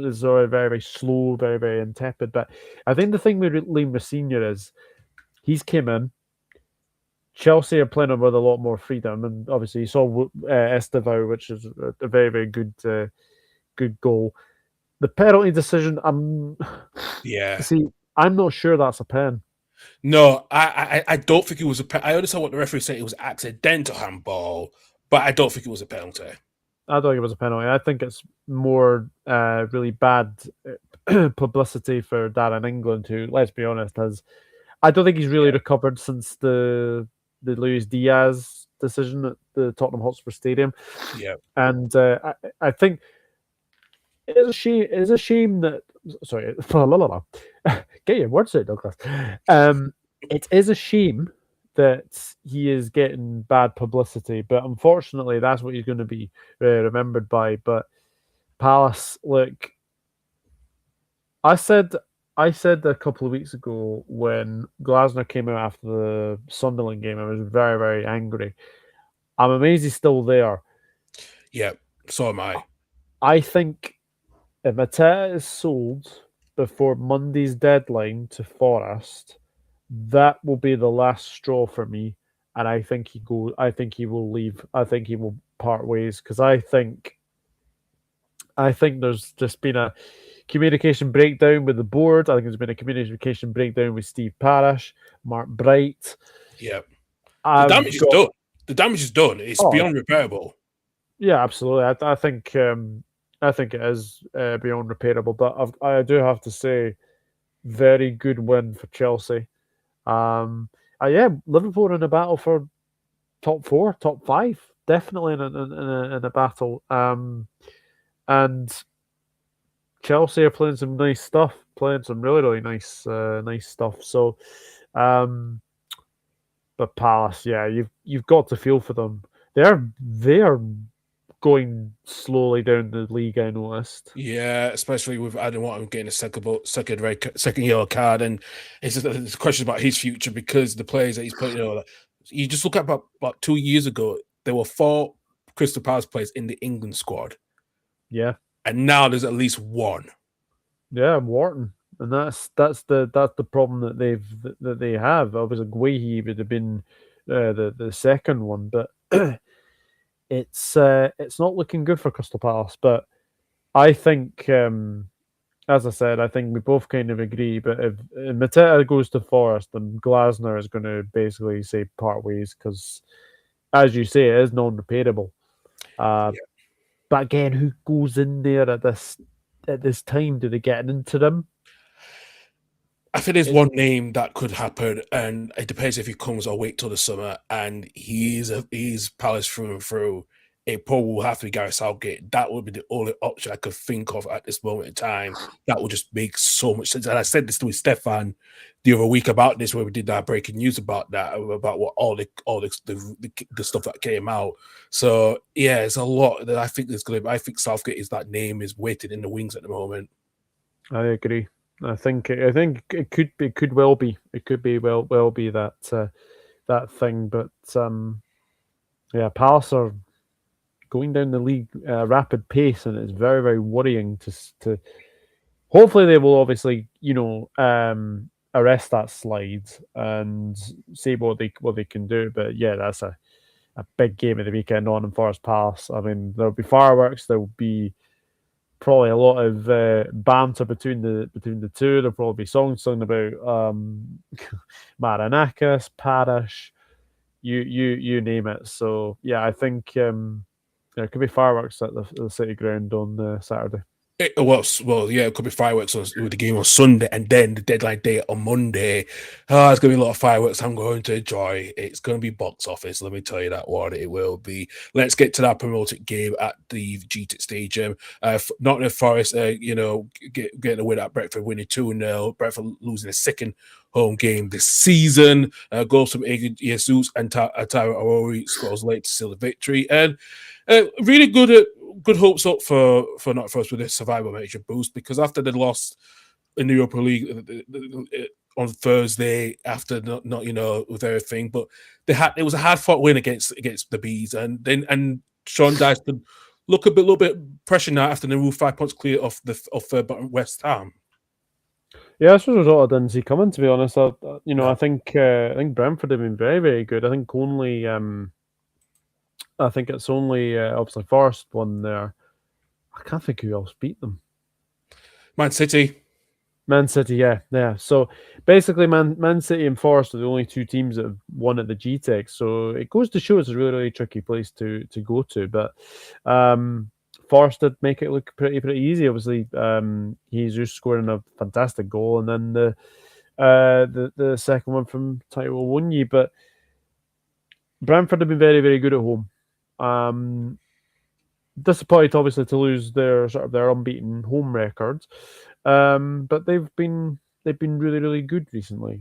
is very, very slow, very, very intepid. But I think the thing with Liam Senior is he's came in. Chelsea are playing with a lot more freedom, and obviously you saw Estevao, which is a very, very good goal. The penalty decision, I'm not sure that's a pen. No, I don't think it was a pen. I understand what the referee said. It was accidental handball, but I don't think it was a penalty. I don't think it was a penalty. I think it's more really bad publicity for Darren England, who, let's be honest, I don't think he's really recovered since the Luis Diaz decision at the Tottenham Hotspur Stadium. Yeah, and I think it's a shame that. Sorry, get your words out, Douglas. It is a shame that he is getting bad publicity, but unfortunately, that's what he's going to be remembered by. But Palace, look, I said a couple of weeks ago when Glasner came out after the Sunderland game, I was very, very angry. I'm amazed he's still there. Yeah, so am I. I think if Mateta is sold before Monday's deadline to Forest, that will be the last straw for me. And I think he will leave. I think he will part ways because I think there's just been a communication breakdown with the board. I think there's been a communication breakdown with Steve Parish, Mark Bright. Yeah. The damage is done. The damage is done. It's beyond repairable. Yeah, absolutely. I think it is beyond repairable. But I do have to say, very good win for Chelsea. Liverpool are in a battle for top 4, top 5, definitely in a battle. And Chelsea are playing some nice stuff, playing some really, really nice stuff. So, but Palace, yeah, you've got to feel for them. They are going slowly down the league, I noticed. Yeah, especially with Adam Watson getting a second yellow card, and it's a question about his future because the players that he's playing. You just look at about 2 years ago, there were 4 Crystal Palace players in the England squad. Yeah, and now there's at least 1. Yeah, Wharton, and that's the problem that they have. Obviously, Guehi would have been the second one, but it's not looking good for Crystal Palace. But I think, as I said, I think we both kind of agree. But if Mateta goes to Forest, then Glasner is going to basically say part ways because, as you say, it is non-repairable. But again, who goes in there at this time? Do they get an interim? I think there's one name that could happen, and it depends if he comes or wait till the summer. And he's Palace through and through. It probably will have to be Gareth Southgate. That would be the only option I could think of at this moment in time. That would just make so much sense. And I said this to Stefan the other week about this, where we did that breaking news about that, about what all the stuff that came out. So yeah, it's a lot that I think there's going to be. I think Southgate is waiting in the wings at the moment. I agree. I think it could well be. It could be well be that thing. But yeah, Palace are going down the league rapid pace, and it's very, very worrying to. Hopefully, they will obviously arrest that slide and see what they can do. But yeah, that's a big game of the weekend on in Forest Palace. I mean, there'll be fireworks. There will be probably a lot of banter between the two. There'll probably be songs sung about Maranakis, Parish, you name it. So yeah, I think there could be fireworks at the City Ground on Saturday. It could be fireworks with the game on Sunday and then the deadline day on Monday. Oh, it's going to be a lot of fireworks I'm going to enjoy. It's going to be box office, let me tell you that one. It will be. Let's get to that promoted game at the GT Stadium. Nottingham Forest, getting a win at Brentford, winning 2-0. Brentford losing a second home game this season. Goals from Adrian Jesus and Tyra Aurori scores late to seal the victory. And really good hopes up for Nottingham Forest with a survival major boost, because after they lost in the Europa League on Thursday, after not with everything, but it was a hard fought win against the Bees, and Sean Dyche could look a little bit pressure now after they moved 5 points clear off West Ham. Yeah, this was a result I didn't see coming, to be honest. I think Brentford have been very, very good. I think it's only obviously Forest won there. I can't think who else beat them. Man City, yeah. So basically, Man City and Forest are the only two teams that have won at the GTEC. So it goes to show it's a really, really tricky place to go to. But Forest did make it look pretty easy. Obviously, Jesus scoring a fantastic goal, and then the second one from Taiwo Wunyi. But Brentford have been very, very good at home. Disappointed, obviously, to lose their unbeaten home records, but they've been really, really good recently.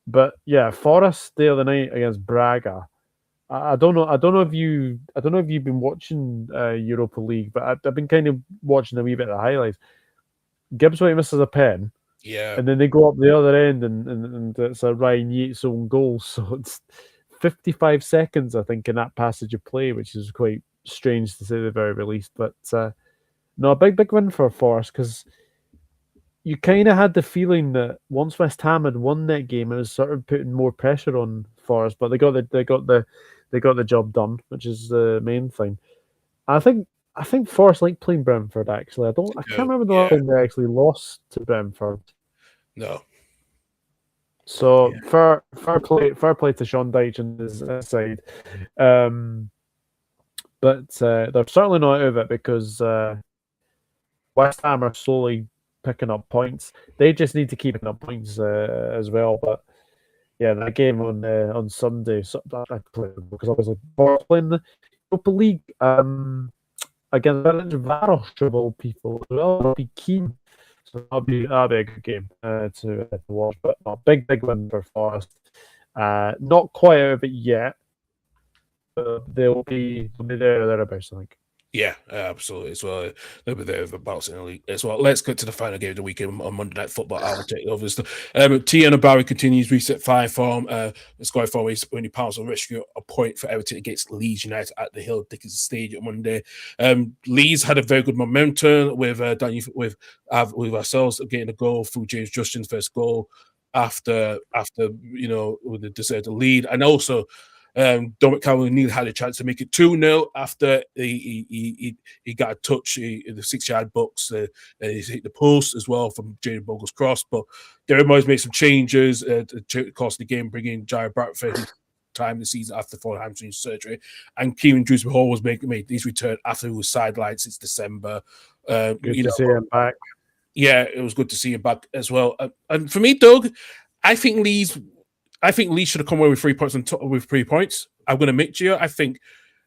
But yeah, Forest the other night against Braga. I don't know if you've been watching Europa League, but I've been kind of watching a wee bit of the highlights. Gibbswhite misses a pen. Yeah. And then they go up the other end and it's a Ryan Yates own goal. So it's 55 seconds, I think, in that passage of play, which is quite strange to say the very least. But no, a big win for Forest, because you kind of had the feeling that once West Ham had won that game, it was sort of putting more pressure on Forest, but they got the job done, which is the main thing. I think Forest like playing Brentford. Actually, I can't remember the last time they actually lost to Brentford. No. So fair play to Sean Dyche and his side, but they're certainly not out of it, because West Ham are slowly picking up points. They just need to keep picking up points as well. But yeah, that game on Sunday, I played because obviously we're playing the Europa League against Varosh people as well. I'll be keen. So that'll be a good game to watch. But a big win for Forest. Not quite out of it yet, but they'll be there or thereabouts, I think. Yeah, absolutely. As well, they'll be there for bouts in the league as well. Let's get to the final game of the weekend on Monday Night Football. I will take over. Tiana Barry continues reset 5 form. Scoring 4 ways when he pounds on rescue a point for Everton against Leeds United at the Hill Dickinson Stadium Monday. Leeds had a very good momentum with ourselves getting a goal through James Justin's first goal after with the deserted lead, and also. Dominic Calvert-Lewin had a chance to make it 2-0 after he got a touch in the 6-yard box. He hit the post as well from Jaden Bogle's cross. But Derek Moyes made some changes to cost the game, bringing Jared Bradford time the season after full hamstring surgery, and Kieran Dewsbury Hall was made his return after he was sidelined since December. Good to see him back. Yeah, it was good to see him back as well. And for me, Doug, I think Leeds should have come away with 3 points with 3 points. I'm going to admit to you, I think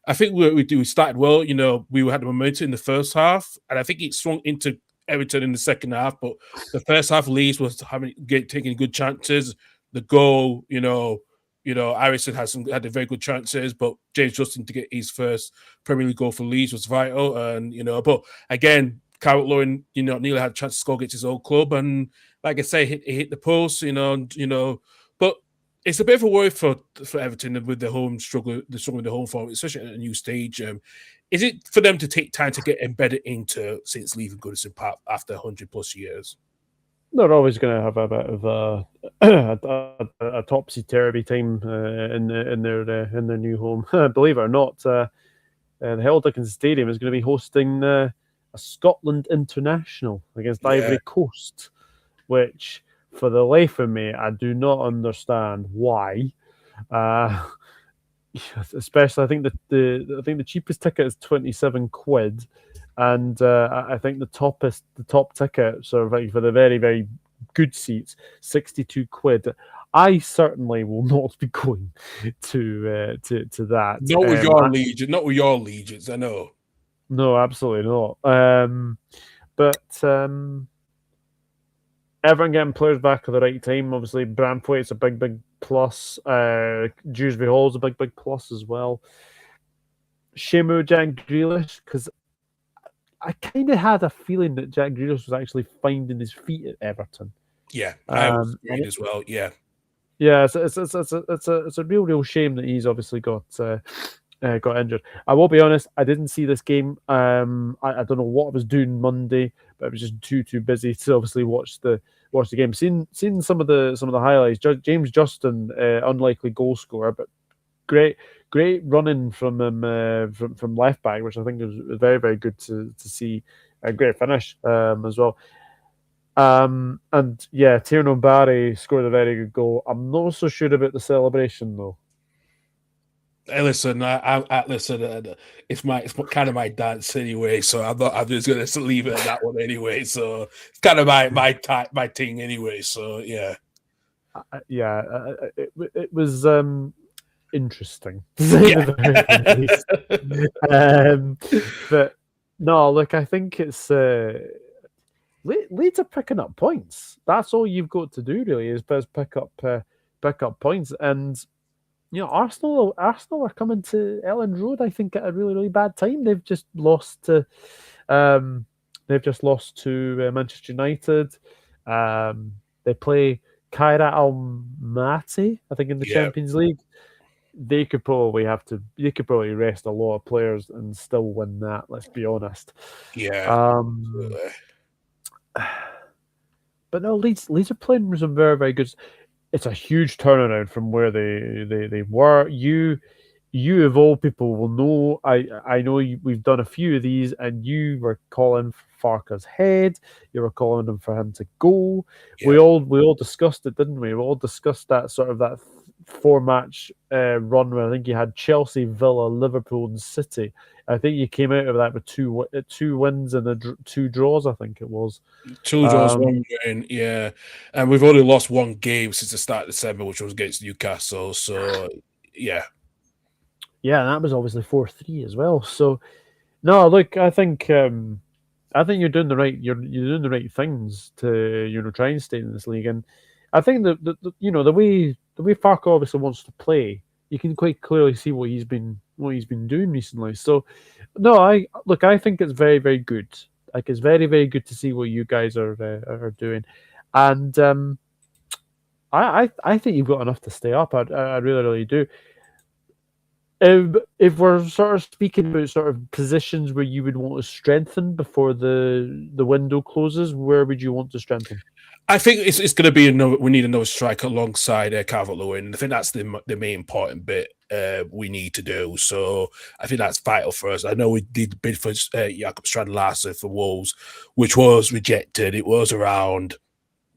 we started well. We had the momentum in the first half, and I think it swung into Everton in the second half. But the first half, Leeds was taking good chances. The goal, Harrison had very good chances, but James Justin to get his first Premier League goal for Leeds was vital. And but again, Calvert-Lewin, nearly had a chance to score against his old club, and like I say, he hit the post. But it's a bit of a worry for Everton with the home struggle, the home form, especially at a new stage. Is it for them to take time to get embedded into since leaving Goodison Park after 100+ years? They're always going to have a bit of a topsy-turvy time in their new home. Believe it or not, the Hill Dickinson Stadium is going to be hosting a Scotland international against Ivory Coast, which, for the life of me, I do not understand why. Especially, I think the cheapest ticket is £27, and I think the top ticket, sort of like for the very, very good seats, £62. I certainly will not be going to that. Not with your legion, not with your legions. I know. No, absolutely not. But everyone getting players back at the right time. Obviously, Bramthwaite's a big plus. Dewsbury Hall's a big plus as well. Shame about Jack Grealish, because I kind of had a feeling that Jack Grealish was actually finding his feet at Everton. Yeah, I was agreed as well. Yeah, it's a real shame that he's obviously got injured. I will be honest, I didn't see this game. I don't know what I was doing Monday, but I was just too busy to obviously watch the game. Seen some of the highlights. James Justin, unlikely goal scorer, but great running from him from left back, which I think was very, very good to see. A great finish as well. And yeah, Tierno Barry scored a very good goal. I'm not so sure about the celebration though. Hey, listen, it's kind of my dance anyway, so I'm just gonna leave it at that one anyway. So it's kind of my thing anyway. So yeah, it was interesting to say the very least. But no, look, I think it's Leeds are picking up points. That's all you've got to do really is pick up points. And you know, Arsenal are coming to Elland Road, I think, at a really, really bad time. They've just lost to Manchester United. They play Kairat Almaty, I think, in the Champions League. They could probably rest a lot of players and still win that. Let's be honest. Yeah. But no, Leeds are playing some very, very good. It's a huge turnaround from where they were. You of all people will know. I know we've done a few of these, and you were calling for Farke's head. You were calling for him to go. Yeah. We all discussed it, didn't we? We all discussed that sort of that 4-match run where I think you had Chelsea, Villa, Liverpool, and City. I think you came out of that with two wins and 2 draws. I think it was 2 draws, 1 win. Yeah, and we've only lost 1 game since the start of December, which was against Newcastle. So yeah, and that was obviously 4-3 as well. So no, look, I think you're doing the right doing the right things to try and stay in this league. And I think that the way Farke obviously wants to play, you can quite clearly see what he's been doing recently. So no, I think it's very, very good. Like, it's very, very good to see what you guys are doing, and I think you've got enough to stay up. I really, really do. If we're sort of speaking about sort of positions where you would want to strengthen before the window closes, where would you want to strengthen? I think it's going to be we need another striker alongside Calvert-Lewin. I think that's the main important bit we need to do. So I think that's vital for us. I know we did bid for Jakob Strand-Larsen for Wolves, which was rejected. It was around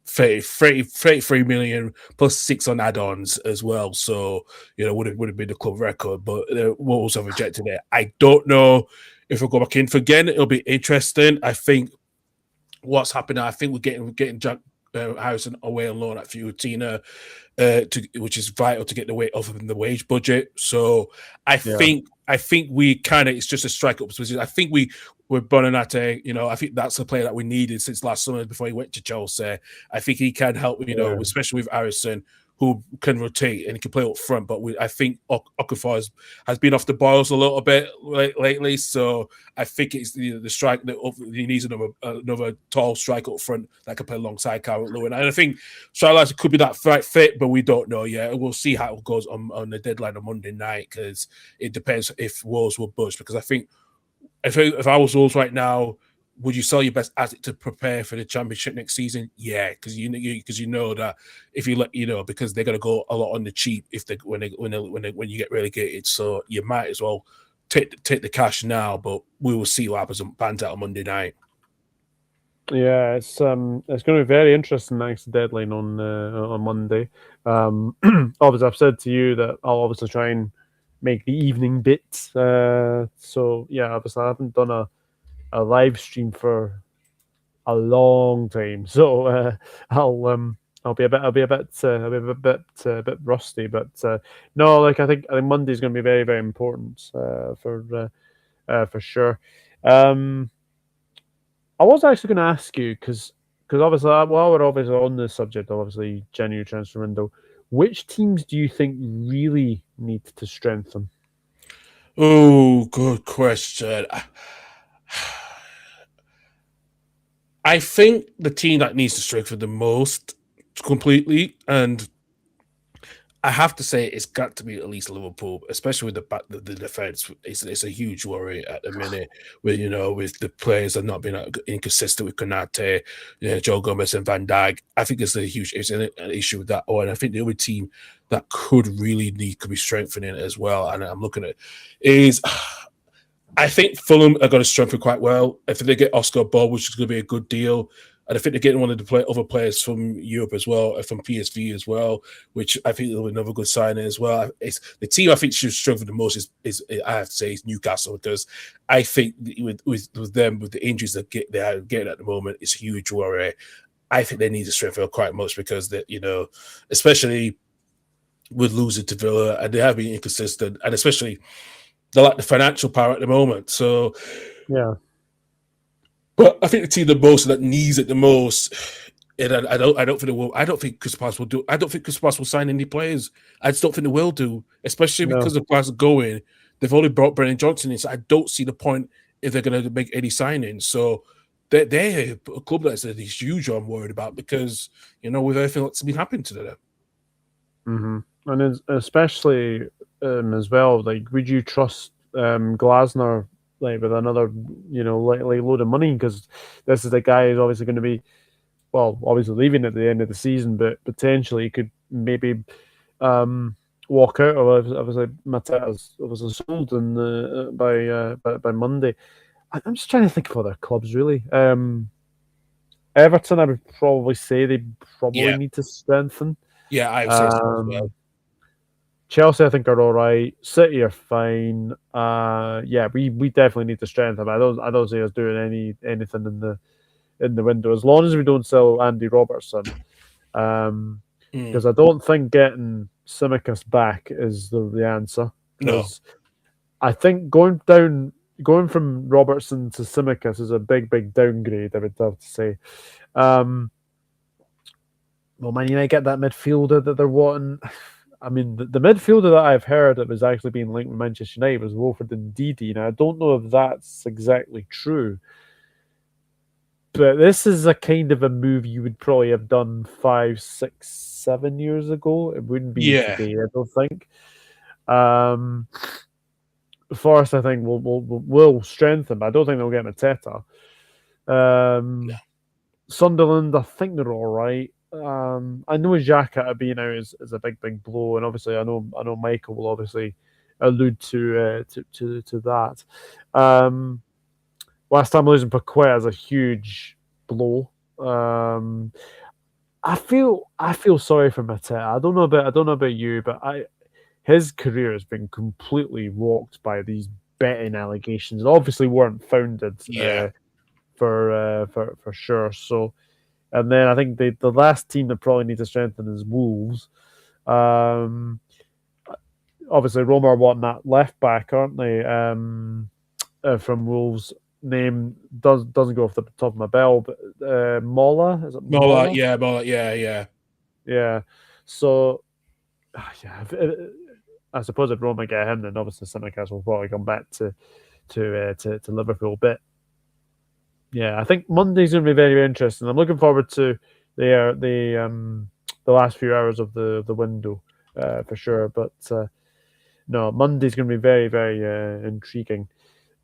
33 million plus 6 on add-ons as well. So would have been the club record, but Wolves have rejected it. I don't know if we'll go back in for again. It'll be interesting. I think what's happening. I think we're getting Jack Harrison away on loan at Fiorentina, which is vital to get the weight off of the wage budget. So I think we it's just a strike up position. I think we're Bonanate, I think that's a player that we needed since last summer before he went to Chelsea. I think he can help, especially with Harrison, who can rotate and can play up front. But I think Okafor has been off the boils a little bit lately. So I think it's the strike that he needs another tall strike up front that can play alongside Calvert-Lewin. And I think Charlotte could be that right fit, but we don't know yet. We'll see how it goes on the deadline on Monday night, because it depends if Wolves will budge. Because I think if I was Wolves right now, would you sell your best asset to prepare for the Championship next season? Yeah, because you know that if you because they're going to go a lot on the cheap when you get relegated. So you might as well take the cash now, but we will see what happens and pans out on Monday night. Yeah, it's going to be very interesting next deadline on Monday. Obviously, I've said to you that I'll obviously try and make the evening bit. So yeah, obviously I haven't done a live stream for a long time, so I'll be a bit rusty, but no, like I think Monday's going to be very, very important for sure. I was actually going to ask you because obviously, while we're obviously on the subject of obviously January transfer window, which teams do you think really need to strengthen? Oh, good question. I think the team that needs to strengthen the most completely, and I have to say it's got to be at least Liverpool, especially with the defense. It's a huge worry at the minute with the players that not being inconsistent with Konate, Joe Gomez and Van Dijk. I think it's an issue with that. And I think the other team that could be strengthening as well. And I'm looking at is I think Fulham are going to strengthen quite well. I think they get Oscar Bob, which is going to be a good deal. And I think they're getting one of the other players from Europe as well, from PSV as well, which I think will be another good signing as well. It's the team I think should strengthen the most is I have to say is Newcastle, because I think with them, with the injuries they're getting at the moment, it's a huge worry. I think they need to strengthen quite much because especially with losing to Villa, and they have been inconsistent, and especially they lack the financial power at the moment. So yeah. But I think the team that needs it the most, and I don't think they will. I don't think Chris Pass will do. I don't think Chris Pass will sign any players. I just don't think they will do, especially because the players are going. They've only brought Brennan Johnson in, so I don't see the point if they're going to make any signings. So they're a club that's huge. I'm worried about because with everything that's been happening to them. Mm-hmm. And especially as well, like, would you trust Glasner? Like with another, like load of money, because this is the guy who's obviously going to be, well, obviously leaving at the end of the season, but potentially could maybe walk out of obviously Mateta's obviously sold by Monday. I'm just trying to think of other clubs really. Everton, I would probably say they need to strengthen. Yeah, I would say so as well. Chelsea, I think, are all right. City are fine. Yeah, we definitely need to strengthen. I don't see us doing anything in the window as long as we don't sell Andy Robertson. Because I don't think getting Tsimikas back is the answer. No, I think going from Robertson to Tsimikas is a big downgrade, I would have to say. Well, Man United get that midfielder that they're wanting. I mean, the midfielder that I've heard that was actually being linked with Manchester United was Wilfred Ndidi. Now, I don't know if that's exactly true, but this is a kind of a move you would probably have done 5, 6, 7 years ago. It wouldn't be today, I don't think. Forest, I think, will strengthen, but I don't think they'll get Mateta. no. Sunderland, I think they're all right. I know Xhaka being out is a big blow, and obviously I know Michael will obviously allude to that. Last time losing Paquet is a huge blow. I feel sorry for Mateta. I don't know about you, but his career has been completely rocked by these betting allegations. That obviously weren't founded. For sure. So. And then I think the last team that probably need to strengthen is Wolves. Obviously, Roma are wanting that left back, aren't they? From Wolves, name doesn't go off the top of my bell, but Mola, is it Mola? Yeah, Mola. Yeah. So, yeah, I suppose if Roma get him, then obviously Tsimikas will probably come back to Liverpool. But yeah, I think Monday's going to be very, very interesting. I'm looking forward to the last few hours of the window for sure. But no, Monday's going to be very, very intriguing.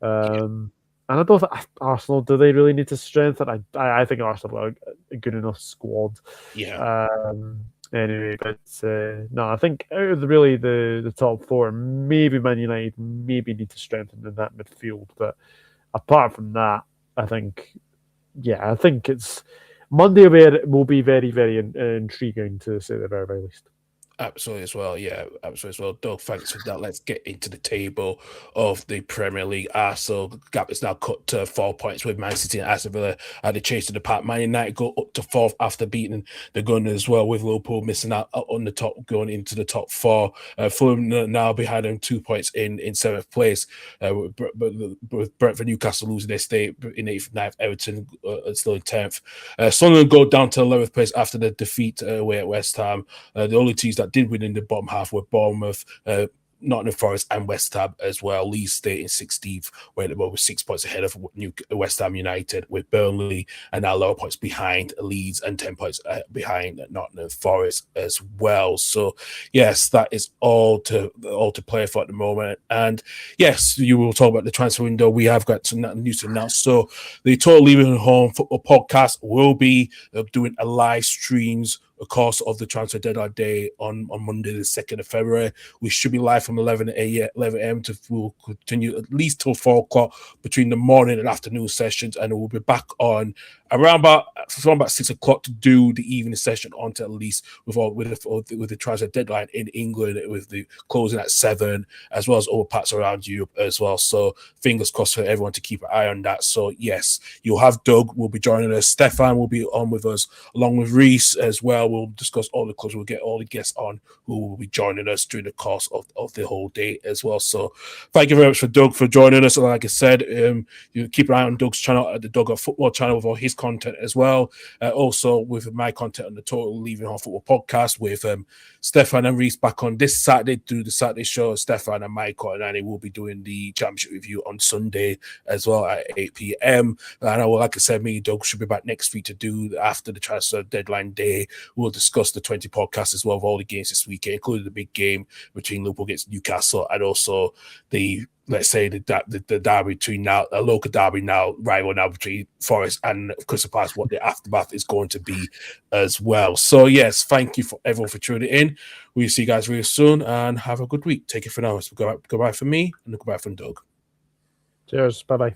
And I don't think Arsenal, do they really need to strengthen? I think Arsenal are a good enough squad. Yeah. Anyway, but no, I think out of the top four, maybe Man United need to strengthen in that midfield. But apart from that, I think it's Monday will be very, very intriguing, to say the very, very least. Absolutely as well. Yeah, absolutely as well. Doug, thanks for that. Let's get into the table of the Premier League. Arsenal gap is now cut to 4 points with Man City and Aston Villa at the chase to the pack. Man United go up to fourth after beating the Gunners as well, with Liverpool missing out on the top, going into the top four. Fulham now behind them 2 points in seventh place, with Brentford, Newcastle losing their state in eighth, ninth. Everton still in 10th. Sunderland go down to 11th place after the defeat away at West Ham. The only teams that did win in the bottom half were Bournemouth, Nottingham Forest, and West Ham as well. Leeds stay in 16th, where they were 6 points ahead of West Ham United, with Burnley and now 11 points behind Leeds and 10 points behind Nottingham Forest as well. So yes, that is all to play for at the moment. And yes, you will talk about the transfer window. We have got some news to announce. So the Total Leaving Home Football podcast will be doing a live streams, of course, of the transfer deadline day on Monday, the 2nd of February. We should be live from 11 a.m. We'll continue at least till 4 o'clock between the morning and afternoon sessions, and we'll be back on from about 6 o'clock to do the evening session on to at least with the transfer deadline in England, with the closing at 7, as well as other parts around Europe as well. So fingers crossed for everyone to keep an eye on that. So yes, you'll have Doug will be joining us. Stefan will be on with us, along with Reese as well. We'll discuss all the clubs. We'll get all the guests on who will be joining us during the course of the whole day as well. So thank you very much for Doug for joining us. And like I said, you keep an eye on Doug's channel at the Doug Football channel with all his content as well. Also with my content on the Total Leaving Home Football podcast with Stefan and Reese back on this Saturday to do the Saturday show. Stefan and Michael and Annie will be doing the championship review on Sunday as well at 8 p.m. And like I said, me and Doug should be back next week to do after the transfer deadline day. We'll discuss the 20 podcasts as well of all the games this weekend, including the big game between Liverpool against Newcastle, and also the derby between now, a local derby now, rival now between Forest and Crystal Palace, what the aftermath is going to be as well. So yes, thank you for everyone for tuning in. We'll see you guys real soon, and have a good week. Take it for now. So goodbye from me, and goodbye from Doug. Cheers. Bye-bye.